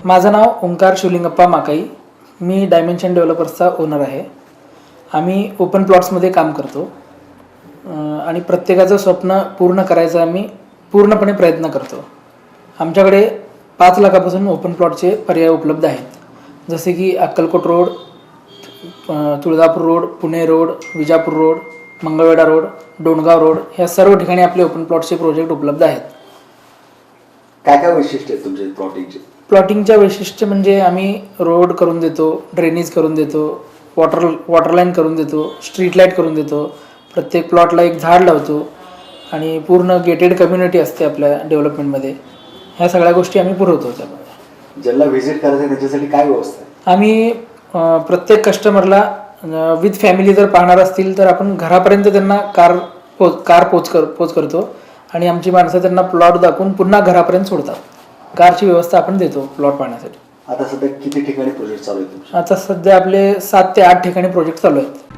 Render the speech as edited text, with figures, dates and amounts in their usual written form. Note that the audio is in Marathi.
माझं नाव ओंकार शिवलिंगप्पा माकाई. मी डायमेन्शन डेव्हलपर्सचा ओनर आहे. आम्ही ओपन प्लॉट्समध्ये काम करतो आणि प्रत्येकाचं स्वप्न पूर्ण करायचं आम्ही पूर्णपणे प्रयत्न करतो. आमच्याकडे 5 लाखापासून ओपन प्लॉटचे पर्याय उपलब्ध आहेत, जसे की Akkalkot road, Tuljapur road, Pune road, Vijapur road, Mangalwedha road, Dongaon road ह्या सर्व ठिकाणी आपले ओपन प्लॉटचे प्रोजेक्ट उपलब्ध आहेत. काय काय वैशिष्ट्य आहेत तुमचे प्लॉटिंगचे? प्लॉटिंगच्या वैशिष्ट्य म्हणजे आम्ही रोड करून देतो, ड्रेनेज करून देतो, वॉटर लाईन करून देतो, स्ट्रीट लाईट करून देतो, प्रत्येक प्लॉटला एक झाड लावतो आणि पूर्ण गेटेड कम्युनिटी असते आपल्या डेव्हलपमेंटमध्ये. ह्या सगळ्या गोष्टी आम्ही पुरवतो. त्यामध्ये ज्यांना व्हिजिट करायचं आहे त्याच्यासाठी काय व्यवस्था आहे? आम्ही प्रत्येक कस्टमरला विथ फॅमिली जर पाहणार असतील तर आपण घरापर्यंत त्यांना कार पोच करतो आणि आमची माणसं त्यांना प्लॉट दाखवून पुन्हा घरापर्यंत सोडतात. कारची व्यवस्था आपण देतो प्लॉट पाहण्यासाठी. आता सध्या किती ठिकाणी प्रोजेक्ट चालू आहेत तुमचे? आता सध्या आपले 7 ते 8 ठिकाणी प्रोजेक्ट चालू आहेत.